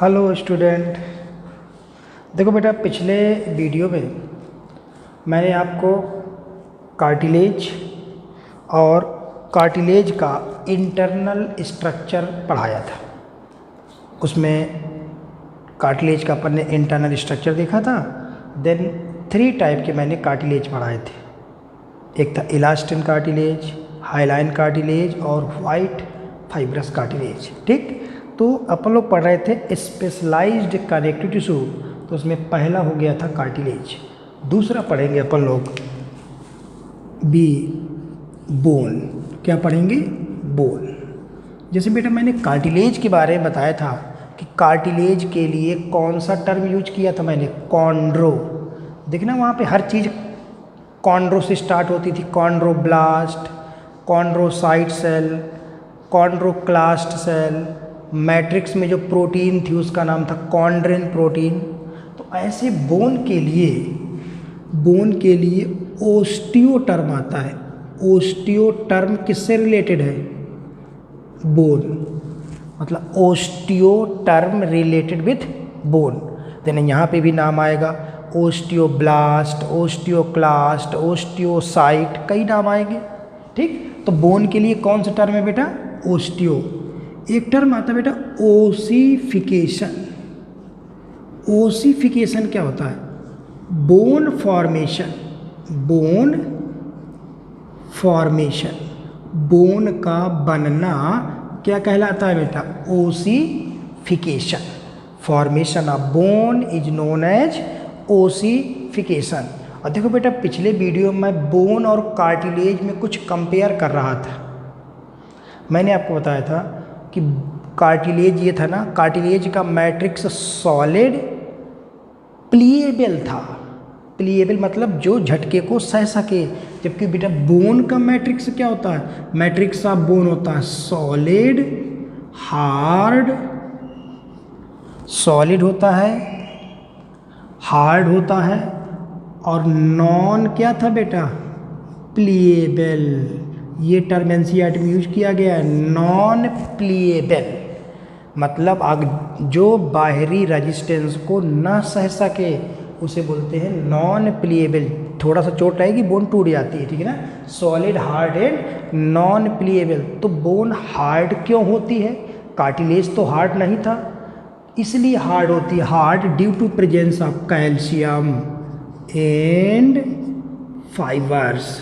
Hello student. देखो बेटा, पिछले वीडियो में मैंने आपको कार्टिलेज और कार्टिलेज का इंटरनल स्ट्रक्चर पढ़ाया था। उसमें कार्टिलेज का अपन ने इंटरनल स्ट्रक्चर देखा था। देन 3 टाइप के मैंने कार्टिलेज पढ़ाए थे। एक था इलास्टिन कार्टिलेज, हाइलाइन कार्टिलेज और वाइट फाइब्रस कार्टिलेज। ठीक, तो अपन लोग पढ़ रहे थे स्पेशलाइज्ड कनेक्टिव टिश्यू, तो उसमें पहला हो गया था कार्टिलेज। दूसरा पढ़ेंगे अपन लोग बोन। क्या पढ़ेंगे? बोन। जैसे बेटा मैंने कार्टिलेज के बारे में बताया था कि कार्टिलेज के लिए कौन सा टर्म यूज किया था मैंने? कॉन्ड्रो। देखना वहाँ पे हर चीज़ कॉन्ड्रो से स्टार्ट होती थी। Chondroblast, chondrocyte cell, chondroclast cell. Matrix में जो प्रोटीन थी उसका नाम था कॉन्ड्रिन प्रोटीन। तो ऐसे बोन के लिए ओस्टियो टर्म आता है। ओस्टियो टर्म किससे रिलेटेड है? बोन। मतलब osteo term related with bone. Then यहाँ पे भी नाम आएगा ओस्टियोब्लास्ट, ओस्टियोक्लास्ट, ओस्टियोसाइट, कई नाम आएंगे। ठीक, तो बोन के लिए कौन सा टर्म है बेटा? ओस्टियो। एक टर्म आता है बेटा ओसिफिकेशन। ओसिफिकेशन क्या होता है? Bone formation. Bone formation, bone का बनना क्या कहलाता है बेटा? Ossification. Formation of bone is known as ossification. और देखो बेटा, पिछले वीडियो में मैं बोन और कार्टिलेज में कुछ कंपेयर कर रहा था। मैंने आपको बताया था कि कार्टिलेज ये था ना, कार्टिलेज का मैट्रिक्स सॉलिड प्लीएबल था। प्लीएबल मतलब जो झटके को सह सके। जबकि बेटा बोन का मैट्रिक्स क्या होता है? मैट्रिक्स ऑफ बोन होता है सॉलिड, हार्ड, सॉलिड होता है, हार्ड होता है, और नॉन क्या था बेटा? प्लीएबल। ये टर्म एनसीईआरटी में यूज किया गया है, नॉन प्लीएबल। मतलब जो बाहरी रेजिस्टेंस को ना सह सके उसे बोलते हैं नॉन प्लीएबल। थोड़ा सा चोट आएगी बोन टूट जाती है, ठीक है ना? Solid, hard and non pliable. तो बोन हार्ड क्यों होती है? कार्टिलेज तो हार्ड नहीं था, इसलिए हार्ड होती है। Hard due to presence of calcium and fibres.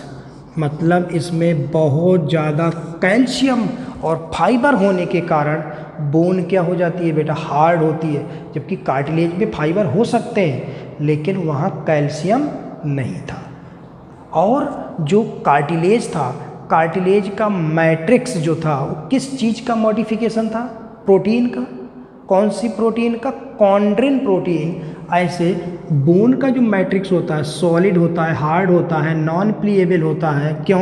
मतलब इसमें बहुत ज़्यादा कैल्शियम और फाइबर होने के कारण बोन क्या हो जाती है बेटा? हार्ड होती है। जबकि कार्टिलेज में फाइबर हो सकते हैं लेकिन वहाँ कैल्शियम नहीं था। और जो कार्टिलेज था, कार्टिलेज का मैट्रिक्स जो था वो किस चीज़ का मॉडिफिकेशन था? प्रोटीन का। कौन सी प्रोटीन का? Chondrin protein. ऐसे बोन का जो मैट्रिक्स होता है सॉलिड होता है, हार्ड होता है, नॉन प्लीएबल होता है। क्यों?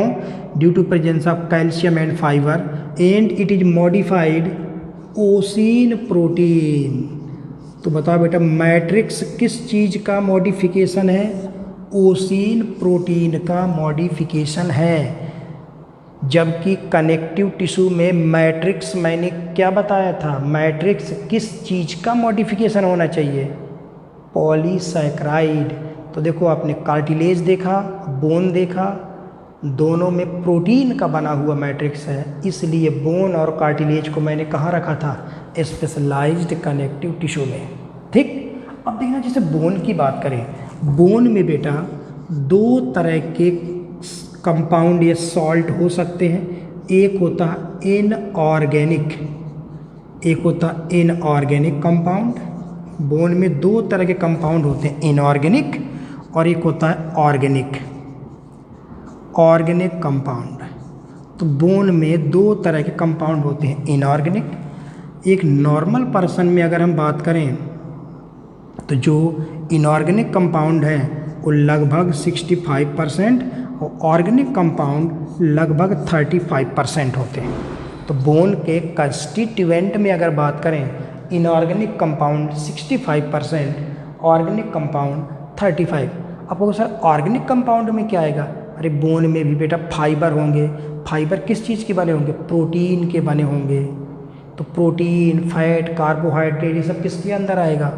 Due to presence of calcium and fibre and it is modified ossein protein. तो बताओ बेटा, मैट्रिक्स किस चीज़ का मॉडिफिकेशन है? ओसिन प्रोटीन का मॉडिफिकेशन है। जबकि कनेक्टिव टिश्यू में मैट्रिक्स मैंने क्या बताया था? मैट्रिक्स किस चीज़ का मॉडिफिकेशन होना चाहिए? पॉलीसैकराइड। तो देखो, आपने कार्टिलेज देखा, बोन देखा, दोनों में प्रोटीन का बना हुआ मैट्रिक्स है। इसलिए बोन और कार्टिलेज को मैंने कहाँ रखा था? स्पेशलाइज्ड कनेक्टिव टिश्यू में। ठीक, अब देखना, जैसे बोन की बात करें, बोन में बेटा 2 तरह के कंपाउंड या सॉल्ट हो सकते हैं। एक होता है इनऑर्गेनिक, एक होता है इनऑर्गेनिक कंपाउंड। बोन में 2 तरह के कंपाउंड होते हैं, इनऑर्गेनिक और एक होता है ऑर्गेनिक। ऑर्गेनिक कंपाउंड, तो बोन में 2 तरह के कंपाउंड होते हैं, इनऑर्गेनिक। एक नॉर्मल पर्सन में अगर हम बात करें तो जो इनऑर्गेनिक कंपाउंड है वो लगभग 65% और ऑर्गेनिक कंपाउंड लगभग 35% होते हैं। तो बोन के कंस्टिट्यूएंट में अगर बात करें, इनऑर्गेनिक कंपाउंड 65%, ऑर्गेनिक कंपाउंड 35। आपको सर ऑर्गेनिक कंपाउंड में क्या आएगा? अरे बोन में भी बेटा फाइबर होंगे। फाइबर किस चीज़ के बने होंगे? प्रोटीन के बने होंगे। तो प्रोटीन, फैट, कार्बोहाइड्रेट ये सब किसके अंदर आएगा?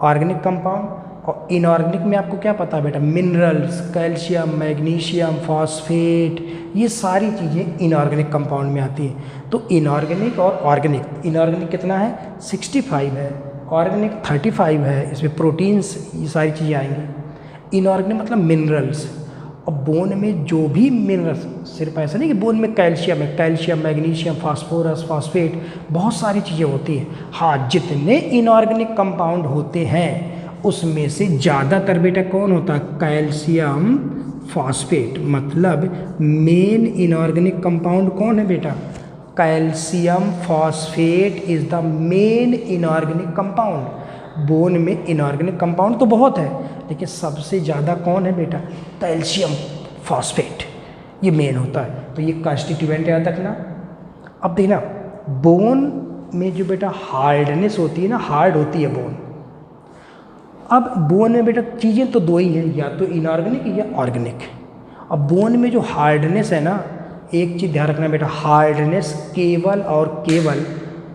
Organic compound. और इनऑर्गेनिक में आपको क्या पता है बेटा? मिनरल्स, कैल्शियम, मैग्नीशियम, फॉस्फेट, ये सारी चीज़ें इनऑर्गेनिक कंपाउंड में आती हैं। तो इनऑर्गेनिक और ऑर्गेनिक, इनऑर्गेनिक कितना है? 65 है, ऑर्गेनिक 35 है। इसमें प्रोटीन्स ये सारी चीज़ें आएंगी। इनऑर्गेनिक मतलब मिनरल्स। और बोन में जो भी मिनरल्स, सिर्फ ऐसा नहीं कि बोन में कैल्शियम है, कैल्शियम, मैग्नीशियम, फास्फोरस, फॉस्फेट, बहुत सारी चीज़ें होती हैं। हाँ, जितने इनऑर्गेनिक कंपाउंड होते हैं उसमें से ज़्यादातर बेटा कौन होता है? Calcium phosphate. मतलब मेन इनऑर्गेनिक कंपाउंड कौन है बेटा? Calcium phosphate is the main inorganic compound. Bone में इनऑर्गेनिक कंपाउंड तो बहुत है, लेकिन सबसे ज़्यादा कौन है बेटा? कैल्शियम फॉस्फेट, ये मेन होता है। तो ये कॉन्स्टिट्यूएंट याद रखना। अब देखना, बोन में जो बेटा हार्डनेस होती है ना, हार्ड होती है बोन। अब बोन में बेटा चीज़ें तो दो ही हैं, या तो इनऑर्गेनिक या ऑर्गेनिक। अब बोन में जो हार्डनेस है ना, एक चीज़ ध्यान रखना बेटा, हार्डनेस केवल और केवल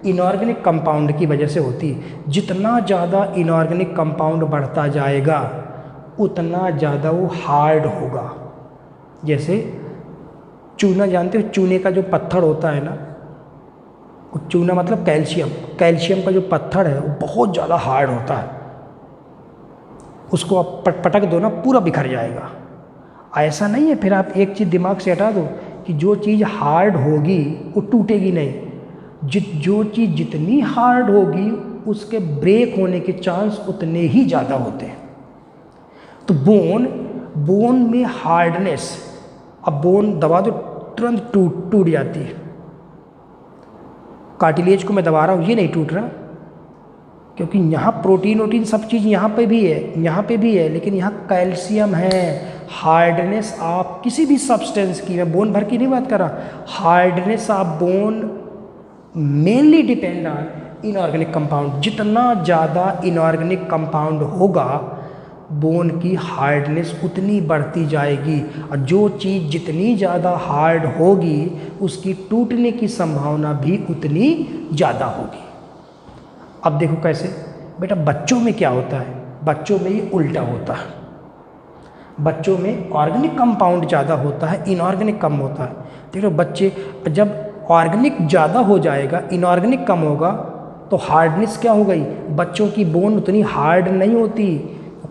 इनऑर्गेनिक कंपाउंड की वजह से होती है। जितना ज़्यादा इनऑर्गेनिक कंपाउंड बढ़ता जाएगा उतना ज़्यादा वो हार्ड होगा। जैसे चूना, जानते हो चूने का जो पत्थर होता है ना, वो चूना मतलब कैल्शियम, कैल्शियम का जो पत्थर है वो बहुत ज़्यादा हार्ड होता है। उसको आप पटक दो ना, पूरा बिखर जाएगा। ऐसा नहीं है, फिर आप एक चीज़ दिमाग से हटा दो कि जो चीज़ हार्ड होगी वो टूटेगी नहीं। जो चीज़ जितनी हार्ड होगी उसके ब्रेक होने के चांस उतने ही ज़्यादा होते हैं। तो बोन में हार्डनेस, अब बोन दबा दो तुरंत टूट जाती है। कार्टिलेज को मैं दबा रहा हूँ, ये नहीं टूट रहा, क्योंकि यहाँ प्रोटीन वोटीन सब चीज़ यहाँ पे भी है, यहाँ पे भी है, लेकिन यहाँ कैल्शियम है। हार्डनेस आप किसी भी सब्सटेंस की, मैं बोन भर की नहीं बात कर रहा, hardness of bone mainly depend on inorganic compound. जितना ज़्यादा इनऑर्गेनिक कंपाउंड होगा बोन की हार्डनेस उतनी बढ़ती जाएगी, और जो चीज़ जितनी ज़्यादा हार्ड होगी उसकी टूटने की संभावना भी उतनी ज़्यादा होगी। अब देखो कैसे बेटा, बच्चों में क्या होता है? बच्चों में ये उल्टा होता है। बच्चों में ऑर्गेनिक कंपाउंड ज़्यादा होता है, इनऑर्गेनिक कम होता है। देखो बच्चे, जब ऑर्गेनिक ज़्यादा हो जाएगा, इनऑर्गेनिक कम होगा, तो हार्डनेस क्या हो गई? बच्चों की बोन उतनी हार्ड नहीं होती,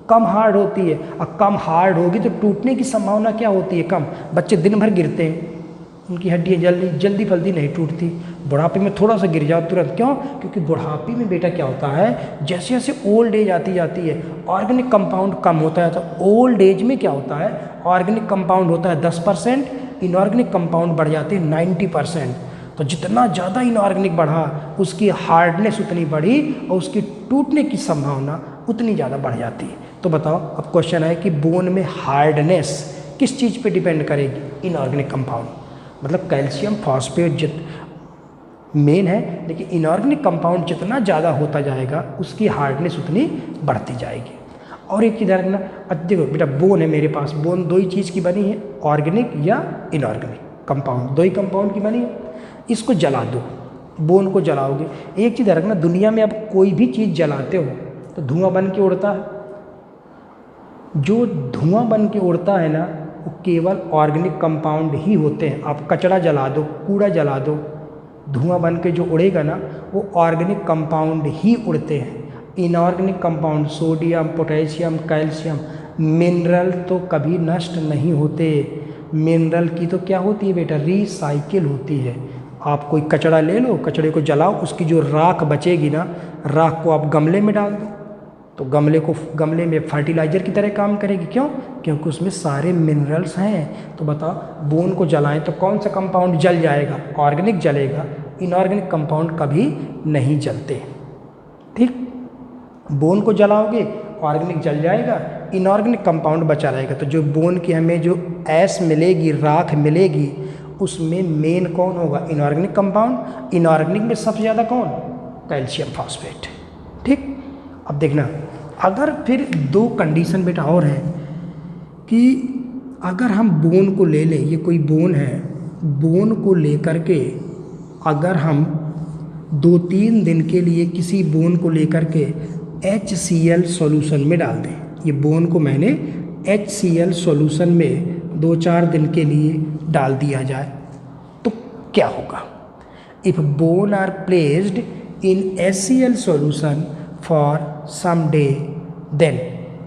कम हार्ड होती है। और कम हार्ड होगी तो टूटने की संभावना क्या होती है? कम। बच्चे दिन भर गिरते हैं, उनकी हड्डियाँ जल्दी फल्दी नहीं टूटती। बुढ़ापे में थोड़ा सा गिर जाओ तुरंत, क्यों? क्योंकि बुढ़ापे में बेटा क्या होता है, जैसे जैसे ओल्ड एज आती जाती है ऑर्गेनिक कंपाउंड कम होता है। तो ओल्ड एज में क्या होता है, ऑर्गेनिक कंपाउंड होता है 10%, इनऑर्गेनिक कंपाउंड बढ़ जाते हैं 90%। तो जितना ज़्यादा इनऑर्गेनिक बढ़ा उसकी हार्डनेस उतनी बढ़ी और उसकी टूटने की संभावना उतनी ज़्यादा बढ़ जाती है। तो बताओ, अब क्वेश्चन है कि बोन में हार्डनेस किस चीज़ पे डिपेंड करेगी? Inorganic compound. मतलब कैल्शियम फॉस्फेट मेन है, लेकिन इनऑर्गेनिक कंपाउंड जितना ज़्यादा होता जाएगा उसकी हार्डनेस उतनी बढ़ती जाएगी। और एक चीज़ रखना, देखो बेटा बोन है मेरे पास, बोन दो ही चीज़ की बनी है, ऑर्गेनिक या इनऑर्गेनिक कंपाउंड, दो ही कंपाउंड की बनी है। इसको जला दो, बोन को जलाओगे। एक चीज़ रखना, दुनिया में आप कोई भी चीज़ जलाते हो तो धुआं बन के उड़ता है। जो धुआं बन के उड़ता है ना वो केवल ऑर्गेनिक कंपाउंड ही होते हैं। आप कचरा जला दो, कूड़ा जला दो, धुआं बन के जो उड़ेगा ना वो ऑर्गेनिक कंपाउंड ही उड़ते हैं। Inorganic compound sodium, potassium, calcium, mineral तो कभी नष्ट नहीं होते। मिनरल की तो क्या होती है बेटा, रिसाइकिल होती है। आप कोई कचरा ले लो, कचरे को जलाओ, उसकी जो राख बचेगी ना, राख को आप गमले में डाल दो तो गमले में फर्टिलाइज़र की तरह काम करेगी। क्यों? क्योंकि उसमें सारे मिनरल्स हैं। तो बताओ, बोन को जलाएं तो कौन सा कंपाउंड जल जाएगा? ऑर्गेनिक जलेगा, इनऑर्गेनिक कंपाउंड कभी नहीं जलते। ठीक, बोन को जलाओगे ऑर्गेनिक जल जाएगा, इनऑर्गेनिक कंपाउंड बचा रहेगा। तो जो बोन की हमें जो ऐश मिलेगी, राख मिलेगी, उसमें मेन कौन होगा? Inorganic compound. इनऑर्गेनिक में सबसे ज़्यादा कौन? Calcium phosphate. ठीक, अब देखना, अगर फिर दो कंडीशन बेटा और है कि अगर हम बोन को ले लें, ये कोई बोन है, बोन को लेकर के अगर हम 2-3 दिन के लिए किसी बोन को लेकर के HCl सॉल्यूशन में डाल दें। ये बोन को मैंने HCl सॉल्यूशन में 2-4 दिन के लिए डाल दिया जाए तो क्या होगा? If bone are placed in HCl solution for some day, then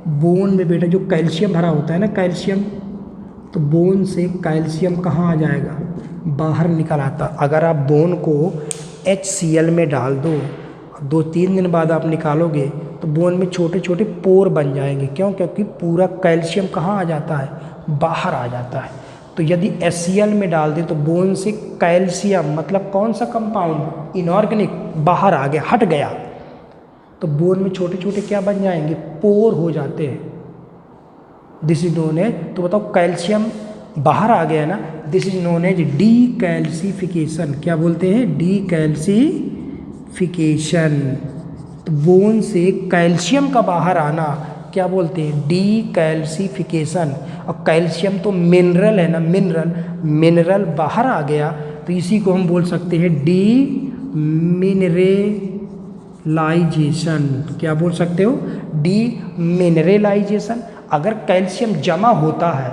bone में बेटा जो कैल्शियम भरा होता है ना, कैल्शियम, तो बोन से कैल्शियम कहाँ आ जाएगा? बाहर निकल आता। अगर आप बोन को HCl में डाल दो, 2-3 दिन बाद आप निकालोगे तो बोन में छोटे छोटे पोर बन जाएंगे। क्यों? क्योंकि पूरा कैल्शियम कहाँ आ जाता है? बाहर आ जाता है। तो यदि HCl में डाल दें तो बोन से कैल्शियम, मतलब कौन सा कंपाउंड? इनऑर्गेनिक, बाहर आ गया, हट गया। तो बोन में छोटे छोटे क्या बन जाएंगे? पोर हो जाते हैं। दिस इज नोन एज, तो बताओ कैल्शियम बाहर आ गया ना, this is known as decalcification. क्या बोलते हैं? डीकैल्सिफिकेशन। तो बोन से कैल्शियम का बाहर आना क्या बोलते हैं? डीकैल्सिफिकेशन। और कैल्शियम तो मिनरल है ना, मिनरल बाहर आ गया तो इसी को हम बोल सकते हैं डीमिनरेलाइजेशन। क्या बोल सकते हो? डीमिनरेलाइजेशन। अगर कैल्शियम जमा होता है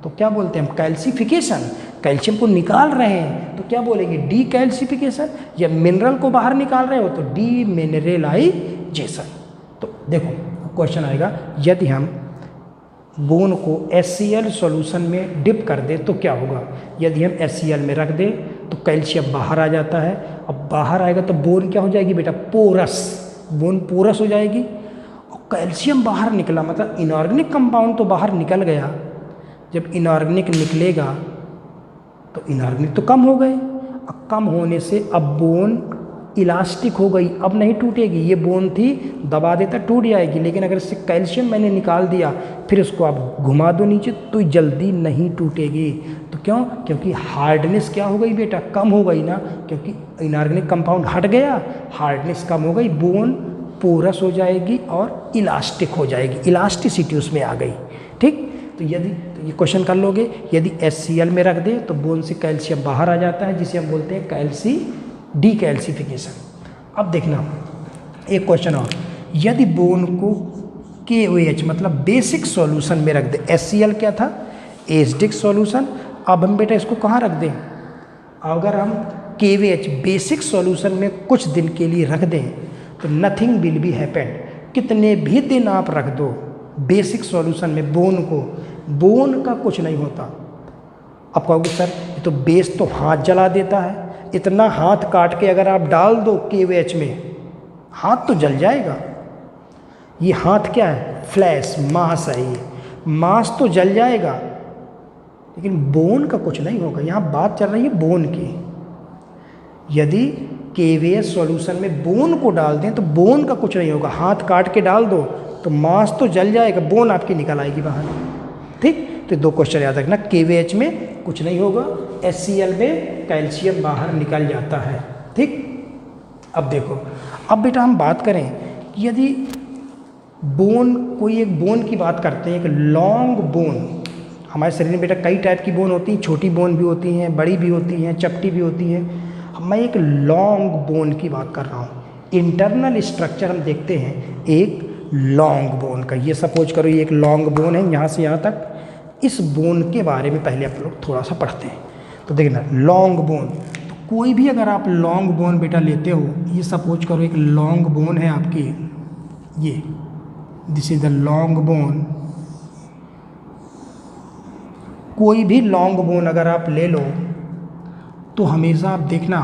तो क्या बोलते हैं हम? कैल्सिफिकेशन। कैल्शियम को निकाल रहे हैं तो क्या बोलेंगे? डीकैल्सिफिकेशन। या मिनरल को बाहर निकाल रहे हो तो डीमिनरेलाइजेशन। तो देखो क्वेश्चन आएगा, यदि हम बोन को HCl सॉल्यूशन में डिप कर दें तो क्या होगा? यदि हम HCl में रख दें तो कैल्शियम बाहर आ जाता है। अब बाहर आएगा तो बोन क्या हो जाएगी बेटा? पोरस। बोन पोरस हो जाएगी। और कैल्शियम बाहर निकला मतलब इनऑर्गेनिक कंपाउंड तो बाहर निकल गया। जब इनऑर्गेनिक निकलेगा तो इनऑर्गेनिक तो कम हो गए। अब कम होने से अब बोन इलास्टिक हो गई, अब नहीं टूटेगी। ये बोन थी, दबा देता टूट जाएगी, लेकिन अगर इससे कैल्शियम मैंने निकाल दिया फिर उसको आप घुमा दो नीचे तो जल्दी नहीं टूटेगी। तो क्यों? क्योंकि हार्डनेस क्या हो गई बेटा? कम हो गई ना, क्योंकि इनऑर्गेनिक कंपाउंड हट गया, हार्डनेस कम हो गई, बोन पोरस हो जाएगी और इलास्टिक हो जाएगी, इलास्टिसिटी उसमें आ गई। ठीक, तो यदि तो ये क्वेश्चन कर लोगे, यदि HCl में रख दे तो बोन से कैल्शियम बाहर आ जाता है, जिसे हम बोलते हैं डीकैल्सिफिकेशन। अब देखना एक क्वेश्चन और, यदि बोन को KOH मतलब बेसिक सॉल्यूशन में रख दे। HCl क्या था? Acidic solution. अब हम बेटा इसको कहाँ रख दें? अगर हम KOH बेसिक सॉल्यूशन में कुछ दिन के लिए रख दें तो नथिंग विल बी हैपेंड। कितने भी दिन आप रख दो बेसिक सॉल्यूशन में बोन को, बोन का कुछ नहीं होता। अब कहोगे सर ये तो बेस तो हाथ जला देता है, इतना हाथ काट के अगर आप डाल दो KOH में हाथ तो जल जाएगा। ये हाथ क्या है? फ्लैश, मांस है, ये मांस तो जल जाएगा लेकिन बोन का कुछ नहीं होगा। यहाँ बात चल रही है बोन की। यदि KOH सॉल्यूशन में बोन को डाल दें तो बोन का कुछ नहीं होगा। हाथ काट के डाल दो तो मांस तो जल जाएगा, बोन आपकी निकल आएगी बाहर। ठीक, तो 2 क्वेश्चन याद रखना, KOH में कुछ नहीं होगा, HCl में कैल्शियम बाहर निकल जाता है। ठीक, अब देखो, अब बेटा हम बात करें कि यदि बोन, कोई एक बोन की बात करते हैं, एक लॉन्ग बोन। हमारे शरीर में बेटा कई टाइप की बोन होती हैं, छोटी बोन भी होती हैं, बड़ी भी होती हैं, चपटी भी होती हैं। मैं एक लॉन्ग बोन की बात कर रहा हूँ। इंटरनल स्ट्रक्चर हम देखते हैं एक लॉन्ग बोन का। ये सपोज करो ये एक लॉन्ग बोन है, यहाँ से यहाँ तक। इस बोन के बारे में पहले आप लोग थोड़ा सा पढ़ते हैं। तो देखना लॉन्ग बोन, तो कोई भी अगर आप लॉन्ग बोन बेटा लेते हो, ये सपोज करो एक लॉन्ग बोन है आपकी, ये this is the long bone. कोई भी लॉन्ग बोन अगर आप ले लो तो हमेशा आप देखना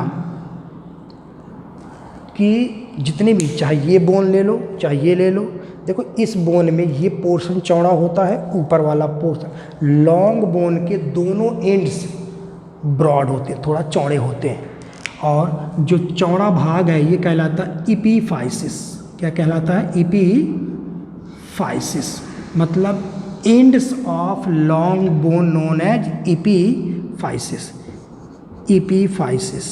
कि जितने भी, चाहे ये बोन ले लो चाहे ये ले लो, देखो इस बोन में ये पोर्शन चौड़ा होता है, ऊपर वाला पोर्शन। लॉन्ग बोन के दोनों एंड्स ब्रॉड होते हैं, थोड़ा चौड़े होते हैं, और जो चौड़ा भाग है ये कहलाता है इपीफाइसिस। क्या कहलाता है? इपीफाइसिस। मतलब ends of long bone known as epiphysis. Epiphysis,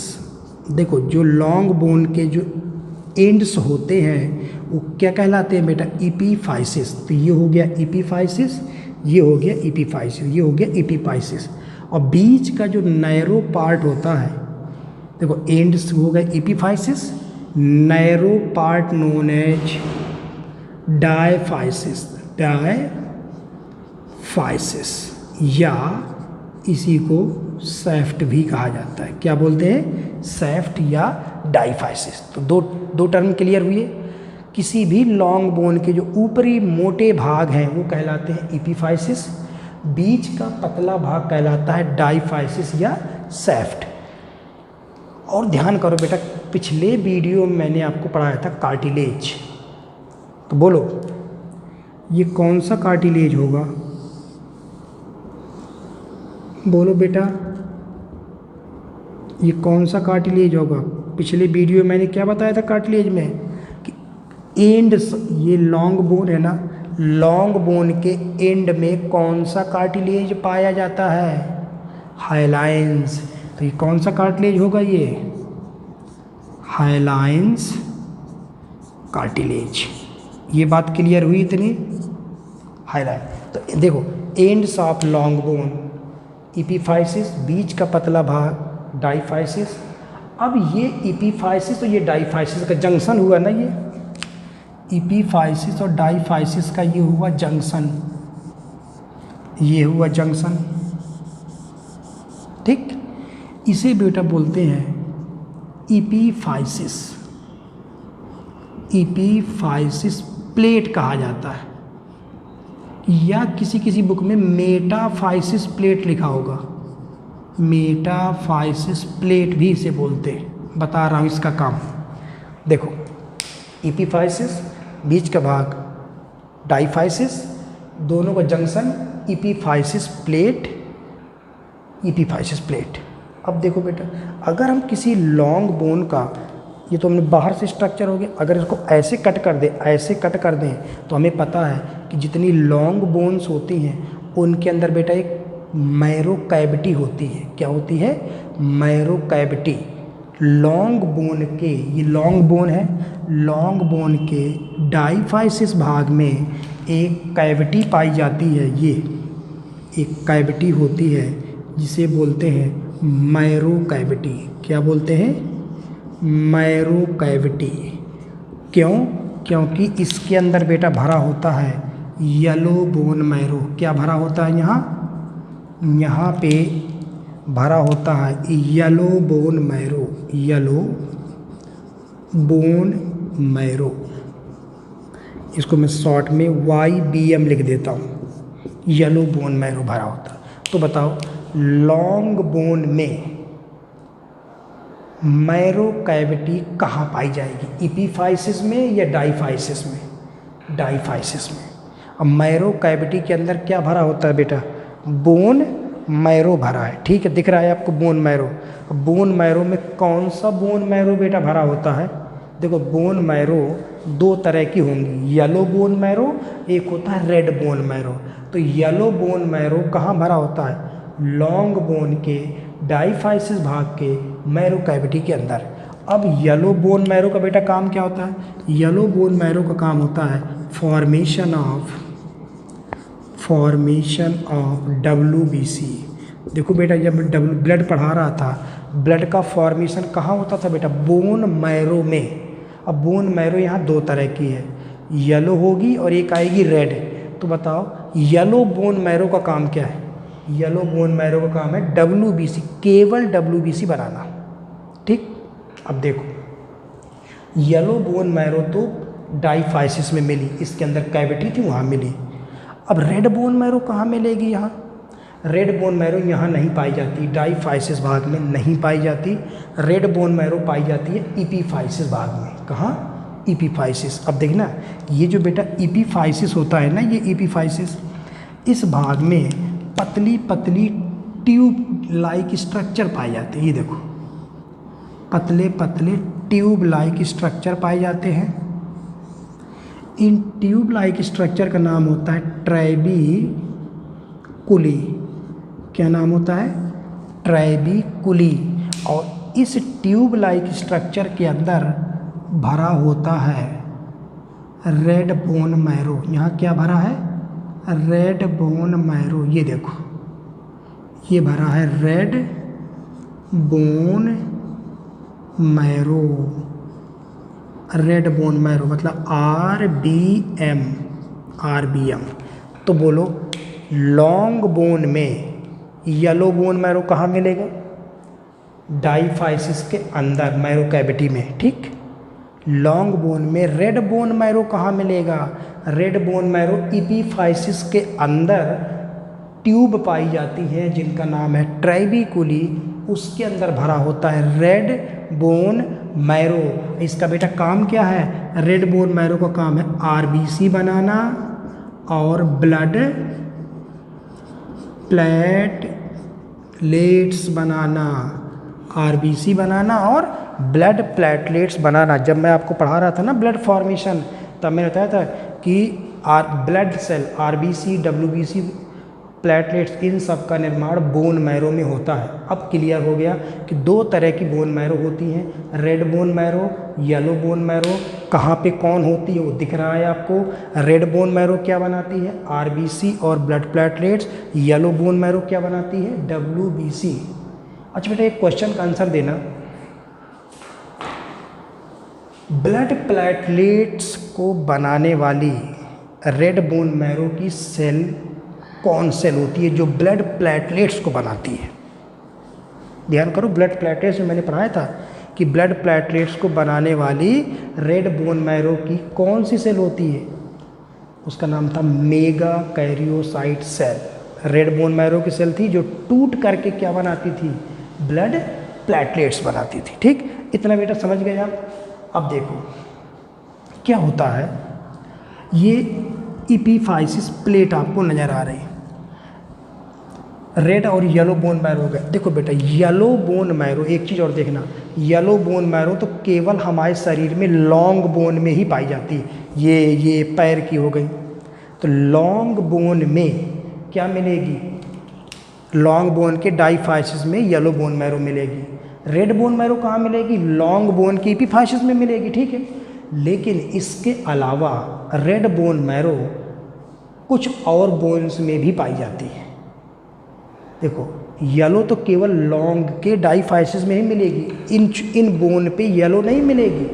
देखो जो लॉन्ग बोन के जो एंड्स होते हैं वो क्या कहलाते हैं बेटा? इपीफाइसिस। तो ये हो गया इपीफाइसिस, ये हो गया इपीफाइसिस, ये हो गया इपीफाइसिस। और बीच का जो नैरो पार्ट होता है देखो एंड हो गए epiphysis, narrow part known as diaphysis, diaphysis, या इसी को सैफ्ट भी कहा जाता है। क्या बोलते हैं? सैफ्ट या डायफाइसिस। तो दो टर्म क्लियर हुए। किसी भी लॉन्ग बोन के जो ऊपरी मोटे भाग हैं वो कहलाते हैं एपिफाइसिस, बीच का पतला भाग कहलाता है डायफाइसिस या सैफ्ट। और ध्यान करो बेटा, पिछले वीडियो में मैंने आपको पढ़ाया था कार्टिलेज। तो बोलो ये कौन सा कार्टिलेज होगा? बोलो बेटा ये कौन सा कार्टिलेज होगा? पिछले वीडियो में मैंने क्या बताया था कार्टिलेज में कि एंड, ये लॉन्ग बोन है ना, लॉन्ग बोन के एंड में कौन सा कार्टिलेज पाया जाता है? हाइलाइंस। तो ये कौन सा कार्टिलेज होगा? ये हाइलाइंस कार्टिलेज। ये बात क्लियर हुई इतनी? हाइलाइन। तो देखो ends of long bone epiphysis, बीच का पतला भाग डायफाइसिस। अब ये एपिफाइसिस तो ये डायफाइसिस का जंक्शन हुआ ना, ये एपिफाइसिस और डायफाइसिस का ये हुआ जंक्शन, ये हुआ जंक्शन, ठीक। इसे बेटा बोलते हैं एपिफाइसिस, एपिफाइसिस प्लेट कहा जाता है, या किसी किसी बुक में मेटाफाइसिस प्लेट लिखा होगा, मेटाफाइसिस प्लेट भी इसे बोलते हैं। बता रहा हूँ इसका काम। देखो एपिफाइसिस बीच का भाग, डायफाइसिस दोनों का junction, epiphysis plate, epiphysis plate. अब देखो बेटा, अगर हम किसी लॉन्ग बोन का, ये तो हमने बाहर से स्ट्रक्चर हो गया, अगर इसको ऐसे कट कर दें, ऐसे कट कर दें, तो हमें पता है कि जितनी लॉन्ग बोन्स होती हैं उनके अंदर बेटा एक मैरो कैविटी होती है। क्या होती है? Marrow cavity. लॉन्ग बोन के, ये लॉन्ग बोन है, लॉन्ग बोन के डायफाइसिस भाग में एक कैविटी पाई जाती है। ये एक कैविटी होती है जिसे बोलते हैं मैरो कैविटी। क्या बोलते हैं? Marrow cavity. क्यों? क्योंकि इसके अंदर बेटा भरा होता है येलो बोन मैरो। क्या भरा होता है? यहाँ पे भरा होता है yellow bone marrow, yellow bone marrow. इसको मैं शॉर्ट में YBM लिख देता हूँ, येलो बोन मैरो भरा होता है। तो बताओ लॉन्ग बोन में मैरो कैविटी कहाँ पाई जाएगी? एपिफाइसिस में या डायफाइसिस में? डायफाइसिस में। अब मैरो कैविटी के अंदर क्या भरा होता है बेटा? बोन मैरो भरा है, ठीक है, दिख रहा है आपको बोन मैरो। अब बोन मैरो में कौन सा बोन मैरो बेटा भरा होता है? देखो बोन मैरो दो तरह की होंगी, येलो बोन मैरो, एक होता है रेड बोन मैरो। तो येलो बोन मैरो कहाँ भरा होता है? लॉन्ग बोन के डायफाइसिस भाग के मैरो कैविटी के अंदर। अब येलो बोन मैरो का बेटा काम क्या होता है? येलो बोन मैरो का काम होता है फॉर्मेशन ऑफ WBC। देखो बेटा जब ब्लड पढ़ा रहा था, ब्लड का फॉर्मेशन कहाँ होता था बेटा? बोन मैरो में। अब बोन मैरो यहाँ दो तरह की है, येलो होगी और एक आएगी रेड। तो बताओ येलो बोन मैरो का काम क्या है? येलो बोन मैरो का काम है WBC, केवल WBC बनाना, ठीक। अब देखो येलो बोन मैरो तो डायफाइसिस में मिली, इसके अंदर कैविटी थी वहाँ मिली। अब रेड बोन मैरो कहाँ मिलेगी? यहाँ रेड बोन मैरो यहाँ नहीं पाई जाती, डायफाइसिस भाग में नहीं पाई जाती। रेड बोन मैरो पाई जाती है एपिफाइसिस भाग में। कहाँ? एपिफाइसिस। अब देखना ये जो बेटा एपिफाइसिस होता है ना, ये एपिफाइसिस, इस भाग में पतली पतली ट्यूब लाइक स्ट्रक्चर पाए जाते हैं। ये देखो पतले पतले ट्यूब लाइक स्ट्रक्चर पाए जाते हैं। इन ट्यूब लाइक स्ट्रक्चर का नाम होता है ट्रैबीकुली। क्या नाम होता है? ट्रैबीकुली। और इस ट्यूब लाइक स्ट्रक्चर के अंदर भरा होता है रेड बोन मैरो। यहाँ क्या भरा है? Red bone marrow. ये देखो ये भरा है red bone marrow, red bone marrow मतलब RBM। तो बोलो लॉन्ग बोन में येलो बोन मैरो कहाँ मिलेगा? डाईफाइसिस के अंदर, मैरो कैविटी में, ठीक। लॉन्ग बोन में रेड बोन मैरो कहाँ मिलेगा? रेड बोन मैरो इपीफाइसिस के अंदर ट्यूब पाई जाती है जिनका नाम है ट्राइबिकुली, उसके अंदर भरा होता है रेड बोन मैरो। इसका बेटा काम क्या है? रेड बोन मैरो का काम है आरबीसी बनाना और ब्लड प्लेटलेट्स बनाना, आरबीसी बनाना और ब्लड प्लेटलेट्स बनाना। जब मैं आपको पढ़ा रहा था ना ब्लड फॉर्मेशन, तब मैंने बताया था कि blood cell RBC, WBC, platelets, इन सब का निर्माण बोन मैरो में होता है। अब क्लियर हो गया कि दो तरह की बोन मैरो होती हैं, red bone marrow, yellow bone marrow. कहाँ पे कौन होती है वो दिख रहा है आपको। रेड बोन मैरो क्या बनाती है? आरबीसी और blood platelets. Yellow bone marrow क्या बनाती है? डब्ल्यूबीसी। अच्छा बेटा एक क्वेश्चन का आंसर देना, ब्लड प्लेटलेट्स को बनाने वाली रेड बोन मैरो की सेल कौन सेल होती है जो ब्लड प्लेटलेट्स को बनाती है? ध्यान करो, ब्लड प्लेटलेट्स में मैंने पढ़ाया था कि ब्लड प्लेटलेट्स को बनाने वाली रेड बोन मैरो की कौन सी सेल होती है? उसका नाम था megakaryocyte cell. Red bone marrow की सेल थी जो टूट करके क्या बनाती थी? ब्लड प्लेटलेट्स बनाती थी, ठीक। इतना बेटा समझ गए आप। अब देखो क्या होता है, ये इपीफाइसिस प्लेट आपको नज़र आ रही है, रेड और येलो बोन मैरो हो गए। देखो बेटा येलो बोन मैरो, एक चीज़ और देखना, येलो बोन मैरो तो केवल हमारे शरीर में लॉन्ग बोन में ही पाई जाती है। ये पैर की हो गई, तो लॉन्ग बोन में क्या मिलेगी? लॉन्ग बोन के डाईफाइसिस में येलो बोन मैरो मिलेगी। रेड बोन मैरो कहाँ मिलेगी? लॉन्ग बोन की इपीफाइसिस में मिलेगी, ठीक है। लेकिन इसके अलावा रेड बोन मैरो कुछ और बोन्स में भी पाई जाती है। देखो येलो तो केवल लॉन्ग के डाईफाइसिस में ही मिलेगी, इन बोन पे येलो नहीं मिलेगी।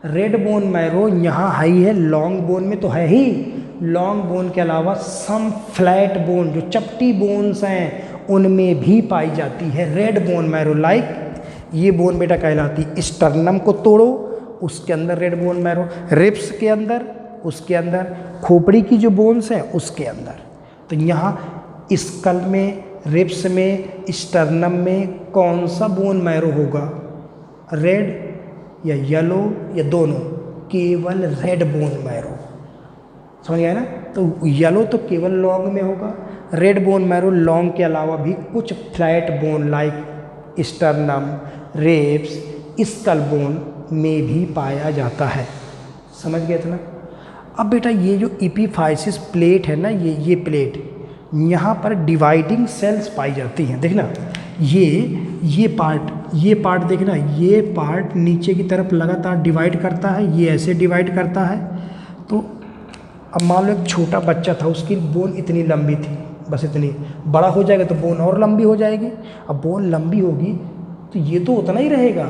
रेड बोन मैरो यहाँ हाई है, लॉन्ग बोन में तो है ही। लॉन्ग बोन के अलावा सम फ्लैट बोन, जो चपटी बोन्स हैं, उनमें भी पाई जाती है रेड बोन मैरो। लाइक ये बोन बेटा कहलाती स्टर्नम को तोड़ो, उसके अंदर रेड बोन मैरो, रिब्स के अंदर, उसके अंदर खोपड़ी की जो बोन्स हैं उसके अंदर। तो यहाँ स्कल में, रिब्स में, स्टर्नम में कौन सा बोन मैरो होगा? रेड या येलो या दोनों? केवल रेड बोन मैरो। समझ गया ना? तो येलो तो केवल लॉन्ग में होगा, रेड बोन मैरो लॉन्ग के अलावा भी कुछ flat bone like sternum, ribs, skull bone में भी पाया जाता है। समझ गए थे ना? अब बेटा ये जो इपीफाइसिस प्लेट है ना, ये प्लेट, यहाँ पर डिवाइडिंग सेल्स पाई जाती हैं। देखना ये पार्ट देखना, ये पार्ट नीचे की तरफ लगातार डिवाइड करता है, ये ऐसे डिवाइड करता है। तो अब मान लो एक छोटा बच्चा था, उसकी बोन इतनी लंबी थी, बस इतनी। बड़ा हो जाएगा तो बोन और लंबी हो जाएगी। अब बोन लंबी होगी तो ये तो उतना ही रहेगा,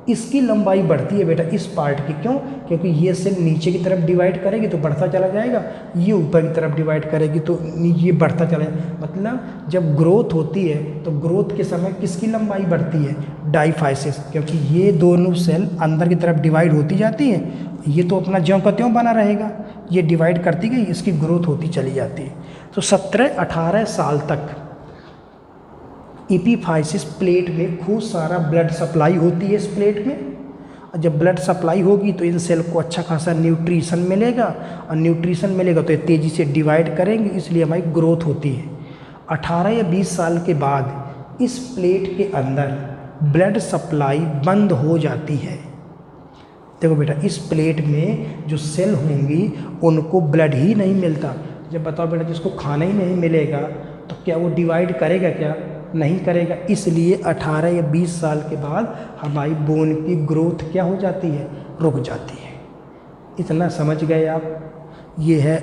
इसकी लंबाई बढ़ती है बेटा इस पार्ट की। क्यों? क्योंकि ये सेल नीचे की तरफ डिवाइड करेगी तो बढ़ता चला जाएगा, ये ऊपर की तरफ डिवाइड करेगी तो ये बढ़ता चला जाएगा। मतलब जब ग्रोथ होती है तो ग्रोथ के समय किसकी लंबाई बढ़ती है? डाईफाइसिस, क्योंकि ये दोनों सेल अंदर की तरफ डिवाइड होती जाती हैं। ये तो अपना ज्यों का त्यों बना रहेगा, ये डिवाइड करती गई, इसकी ग्रोथ होती चली जाती है। तो 17-18 साल तक इपीफाइसिस प्लेट में खूब सारा ब्लड सप्लाई होती है इस प्लेट में। और जब ब्लड सप्लाई होगी तो इन सेल को अच्छा खासा न्यूट्रिशन मिलेगा, और न्यूट्रिशन मिलेगा तो ये तेज़ी से डिवाइड करेंगे, इसलिए हमारी ग्रोथ होती है। 18 या 20 साल के बाद इस प्लेट के अंदर ब्लड सप्लाई बंद हो जाती है। देखो बेटा इस प्लेट में जो सेल होंगी उनको ब्लड ही नहीं मिलता। जब बताओ बेटा जिसको खाना ही नहीं मिलेगा तो क्या वो डिवाइड करेगा? क्या नहीं करेगा। इसलिए 18 या 20 साल के बाद हमारी बोन की ग्रोथ क्या हो जाती है? रुक जाती है। इतना समझ गए आप? ये है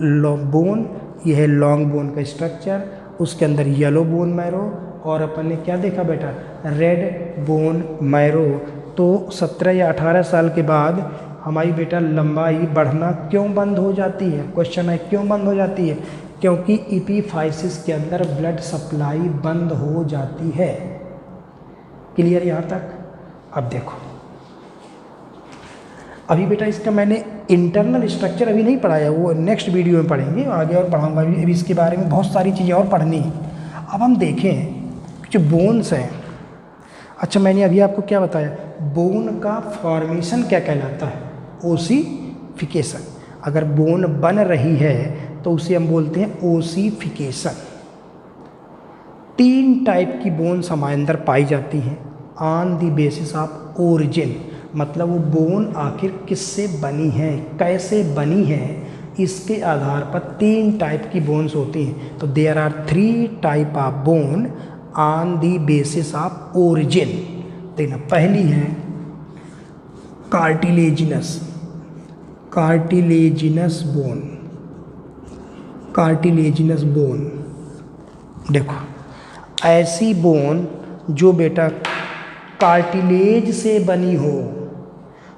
बोन, ये है लॉन्ग बोन का स्ट्रक्चर, उसके अंदर येलो बोन मैरो, और अपन ने क्या देखा बेटा? रेड बोन मैरो तो 17 या 18 साल के बाद हमारी बेटा लंबाई बढ़ना क्यों बंद हो जाती है? क्वेश्चन है क्यों बंद हो जाती है? क्योंकि एपिफाइसिस के अंदर ब्लड सप्लाई बंद हो जाती है। क्लियर यहाँ तक? अब देखो, अभी बेटा इसका मैंने इंटरनल स्ट्रक्चर अभी नहीं पढ़ाया, वो नेक्स्ट वीडियो में पढ़ेंगे, आगे और पढ़ाऊंगा। अभी इसके बारे में बहुत सारी चीज़ें और पढ़नी है। अब हम देखें जो बोन्स हैं। अच्छा, मैंने अभी आपको क्या बताया, बोन का फॉर्मेशन क्या कहलाता है? ओसिफिकेशन। अगर बोन बन रही है तो उसे हम बोलते हैं ओसिफिकेशन। 3 टाइप की बोन्स हमारे अंदर पाई जाती हैं on the basis of origin. मतलब वो बोन आखिर किससे बनी है, कैसे बनी है, इसके आधार पर 3 टाइप की बोन्स होती हैं। तो there are 3 type of bone on the basis of origin. देखना, पहली है cartilaginous, cartilaginous bone, cartilaginous bone. देखो, ऐसी बोन जो बेटा कार्टिलेज से बनी हो।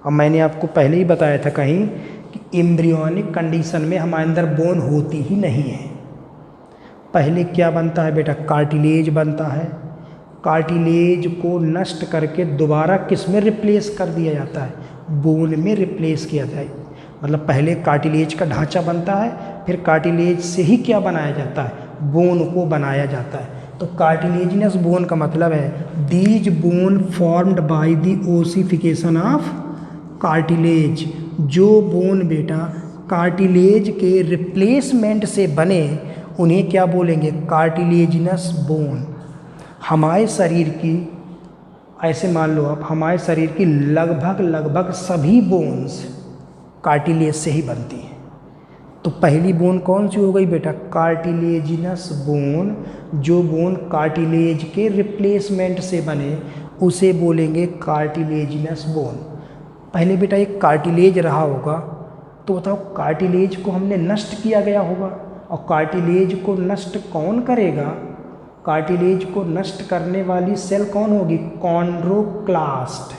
और मैंने आपको पहले ही बताया था कहीं कि एम्ब्रियोनिक कंडीशन में हमारे अंदर बोन होती ही नहीं है। पहले क्या बनता है बेटा? कार्टिलेज बनता है। कार्टिलेज को नष्ट करके दोबारा किस में रिप्लेस कर दिया जाता है? बोन में रिप्लेस किया जाए। मतलब पहले कार्टिलेज का ढांचा बनता है, फिर कार्टिलेज से ही क्या बनाया जाता है? बोन को बनाया जाता है। तो कार्टिलेजिनस बोन का मतलब है these bone formed by the ossification of cartilage. जो बोन बेटा कार्टिलेज के रिप्लेसमेंट से बने उन्हें क्या बोलेंगे? Cartilaginous bone. हमारे शरीर की, ऐसे मान लो आप, हमारे शरीर की लगभग सभी बोन्स कार्टिलेज से ही बनती हैं। तो पहली बोन कौन सी हो गई बेटा? Cartilaginous bone. जो बोन कार्टिलेज के रिप्लेसमेंट से बने उसे बोलेंगे कार्टिलेजिनस बोन। पहले बेटा एक कार्टिलेज रहा होगा, तो बताओ कार्टिलेज को हमने नष्ट किया गया होगा। और कार्टिलेज को नष्ट कौन करेगा? कार्टिलेज को नष्ट करने वाली सेल कौन होगी? कॉन्ड्रोक्लास्ट।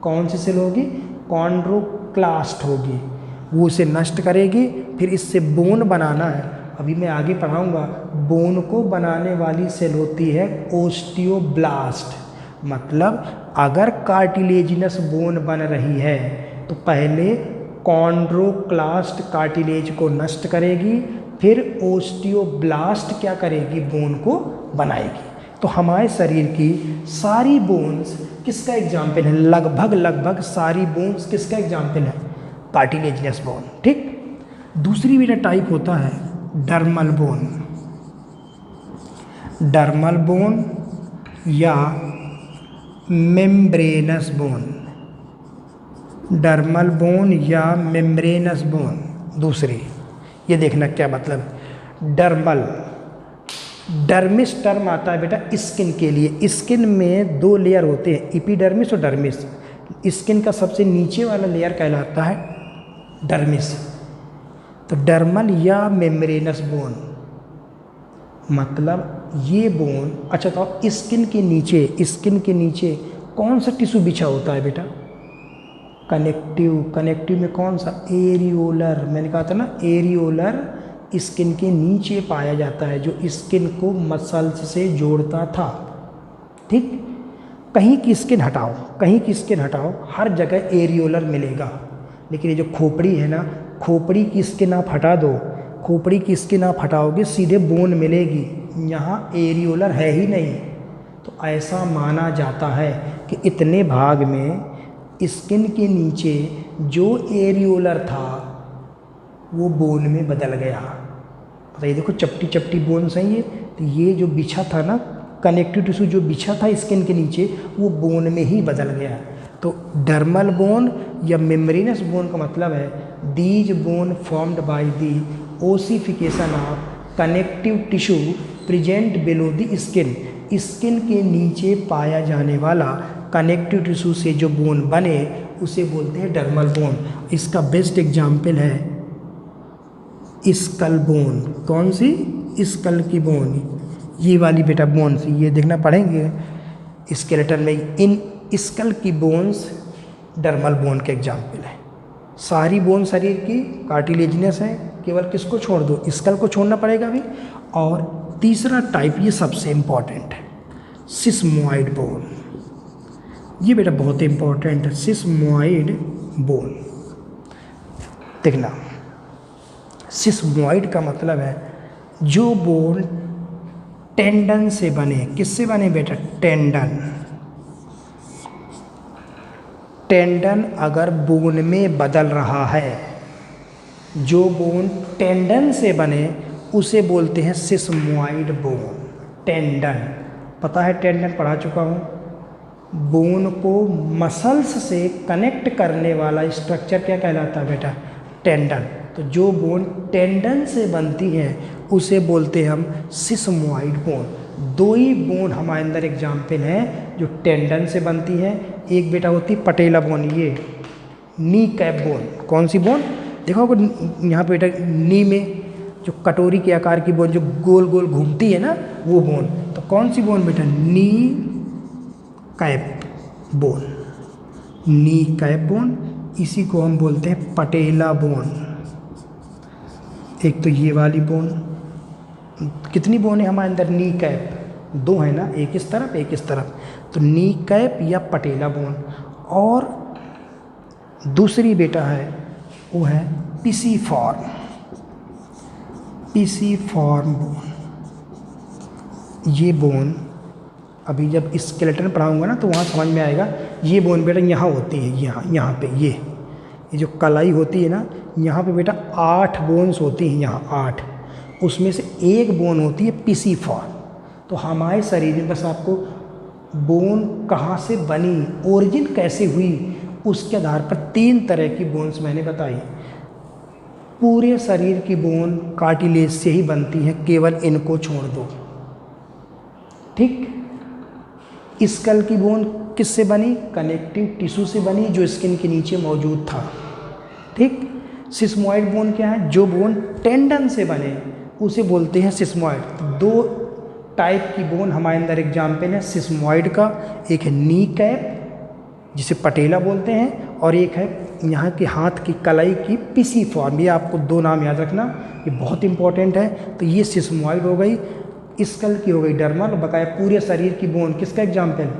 कौन सी सेल होगी? कॉन्ड्रोक्लास्ट होगी। वो उसे नष्ट करेगी, फिर इससे बोन बनाना है। अभी मैं आगे पढ़ाऊंगा। बोन को बनाने वाली सेल होती है ओस्टियोब्लास्ट। मतलब अगर कार्टिलेजिनस बोन बन रही है तो पहले कॉन्ड्रोक्लास्ट कार्टिलेज को नष्ट करेगी, फिर ओस्टियोब्लास्ट क्या करेगी? बोन को बनाएगी। तो हमारे शरीर की सारी बोन्स किसका एग्जाम्पल है? लगभग सारी बोन्स किसका एग्जाम्पल है? Cartilaginous bone. ठीक। दूसरी बेटा टाइप होता है डर्मल बोन। डर्मल बोन या मेम्ब्रेनस बोन। डर्मल बोन या मेम्ब्रेनस बोन दूसरी। ये देखना क्या मतलब। डर्मल, डर्मिस टर्म आता है बेटा स्किन के लिए। स्किन में 2 लेयर होते हैं, एपिडर्मिस और डर्मिस। स्किन का सबसे नीचे वाला लेयर कहलाता है डर्मिस। तो डर्मल या मेम्ब्रेनस बोन मतलब ये बोन। अच्छा, तो स्किन के नीचे कौन सा टिश्यू बिछा होता है बेटा? कनेक्टिव। कनेक्टिव में कौन सा? एरियोलर। मैंने कहा था ना, एरियोलर स्किन के नीचे पाया जाता है, जो स्किन को मसल्स से जोड़ता था। ठीक। कहीं की स्किन हटाओ, कहीं की स्किन हटाओ, हर जगह एरियोलर मिलेगा। लेकिन ये जो खोपड़ी है ना, खोपड़ी की स्किन आप हटा दो, खोपड़ी की स्किन आप हटाओगे सीधे बोन मिलेगी, यहाँ एरियोलर है ही नहीं। तो ऐसा माना जाता है कि इतने भाग में स्किन के नीचे जो एरियोलर था वो बोन में बदल गया। बताइए, देखो चपटी चपटी बोन्स हैं ये। तो ये जो बिछा था ना, कनेक्टिव टिश्यू जो बिछा था स्किन के नीचे, वो बोन में ही बदल गया। तो डर्मल बोन या मेम्ब्रेनस बोन का मतलब है these bone formed by the ossification of connective tissue present below the skin. Skin के नीचे पाया जाने वाला कनेक्टिव टिश्यू से जो बोन बने उसे बोलते हैं डर्मल बोन। इसका बेस्ट एग्जाम्पल है स्कल बोन। कौन सी? स्कल की बोन। ये वाली बेटा बोन सी, ये देखना पड़ेंगे स्केलेटन में। इन स्कल की बोन्स डर्मल बोन के एग्जाम्पल है। सारी बोन शरीर की कार्टिलेजिनस है, केवल किसको छोड़ दो, स्कल को छोड़ना पड़ेगा अभी। और तीसरा टाइप, ये सबसे इम्पॉर्टेंट है, सिस्मोइड बोन। ये बेटा बहुत इम्पॉर्टेंट है, सिस्मोइड बोन। देखना, सिस्मोइड का मतलब है जो बोन टेंडन से बने। किससे बने बेटा? टेंडन। टेंडन अगर बोन में बदल रहा है, जो बोन टेंडन से बने उसे बोलते हैं सिस्मोइड बोन। टेंडन, पता है, टेंडन पढ़ा चुका हूँ। बोन को मसल्स से कनेक्ट करने वाला स्ट्रक्चर क्या कहलाता है बेटा? टेंडन। तो जो बोन टेंडन से बनती है उसे बोलते हैं हम सिस्मोइड बोन। दो ही बोन हमारे अंदर एग्जाम्पल हैं जो टेंडन से बनती है। एक बेटा होती है पटेला बोन, ये नी कैप बोन। कौन सी बोन? देखो यहाँ पे बेटा नी में जो कटोरी के आकार की बोन जो गोल गोल घूमती है ना, वो बोन। तो कौन सी बोन बेटा? Knee cap bone. Knee cap bone, इसी को हम बोलते हैं पटेला बोन। एक तो ये वाली बोन, कितनी बोन है हमारे अंदर? नी कैप, दो है ना, एक इस तरफ एक इस तरफ। तो नी कैप या पटेला बोन। और दूसरी बेटा है वो है पिसीफॉर्म। पिसीफॉर्म बोन, ये बोन अभी जब स्केलेटन पढ़ाऊंगा ना तो वहाँ समझ में आएगा। ये बोन बेटा यहाँ होती है, यहाँ पे ये जो कलाई होती है ना, यहाँ पे बेटा 8 बोन्स होती हैं, यहाँ 8। उसमें से एक बोन होती है पिसीफॉर्म। तो हमारे शरीर में बस आपको बोन कहाँ से बनी, ओरिजिन कैसे हुई, उसके आधार पर 3 तरह की बोन्स मैंने बताई। पूरे शरीर की बोन कार्टिलेज से ही बनती है, केवल इनको छोड़ दो। ठीक। स्कल की बोन किससे बनी? कनेक्टिव टिश्यू से बनी, जो स्किन के नीचे मौजूद था। ठीक। सिस्मोइड बोन क्या है? जो बोन टेंडन से बने उसे बोलते हैं सिस्मोइड। तो 2 टाइप की बोन हमारे अंदर एग्जाम्पल है सिस्मोइड का। एक है नी कैप जिसे पटेला बोलते हैं, और एक है यहाँ के हाथ की कलाई की पिसीफॉर्म। ये आपको 2 नाम याद रखना, ये बहुत इंपॉर्टेंट है। तो ये सिस्मोइड हो गई, स्कल की हो गई डर्मल, और बकाया पूरे शरीर की बोन किसका एग्जाम्पल?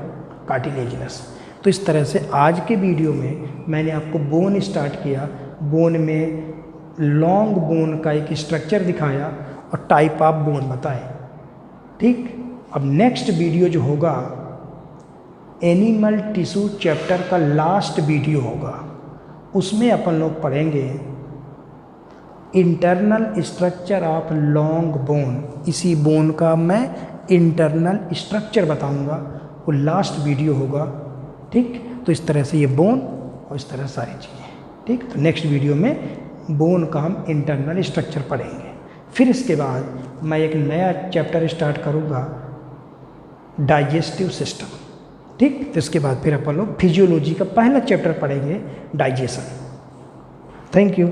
कार्टिलेजिनस। तो इस तरह से आज के वीडियो में मैंने आपको बोन स्टार्ट किया, बोन में लॉन्ग बोन का एक स्ट्रक्चर दिखाया और टाइप ऑफ बोन बताए। ठीक। अब नेक्स्ट वीडियो जो होगा एनिमल टिश्यू चैप्टर का लास्ट वीडियो होगा, उसमें अपन लोग पढ़ेंगे internal structure of long bone. इसी बोन का मैं इंटरनल स्ट्रक्चर बताऊंगा, वो लास्ट वीडियो होगा। ठीक। तो इस तरह से ये बोन और इस तरह सारी चीज़ें। ठीक। तो नेक्स्ट वीडियो में बोन का हम इंटरनल स्ट्रक्चर पढ़ेंगे। फिर इसके बाद मैं एक नया चैप्टर स्टार्ट करूँगा, डाइजेस्टिव सिस्टम। ठीक। तो इसके बाद फिर अपन लोग फिजियोलॉजी का पहला चैप्टर पढ़ेंगे, डाइजेशन। Thank you.